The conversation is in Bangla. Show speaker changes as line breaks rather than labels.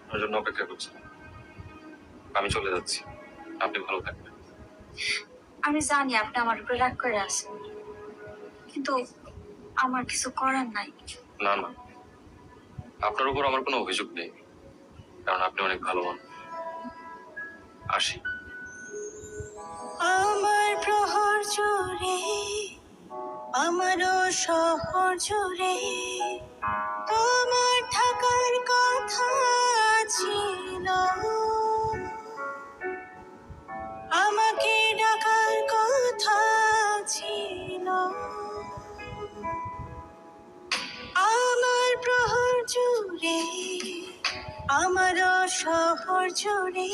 আপনার জন্য অপেক্ষা করছি। আমি চলে যাচ্ছি, আপনি ভালো থাকবেন।
আমি জানি আপনি আমার উপরে রাগ করে আছেন, কিন্তু আমার কিছু করার নাই।
না না, আপনার উপর আমার কোনো অভিযোগ নেই, কারণ আপনি অনেক ভালো মানুষ। আসি।
আমার প্রহর জুড়ে, আমারও শহর জুড়ে তোমার থাকার কথা ছিল, আমাকে ডাকার কথা ছিল। আমার প্রহর জুড়ে, আমারও শহর জুড়ে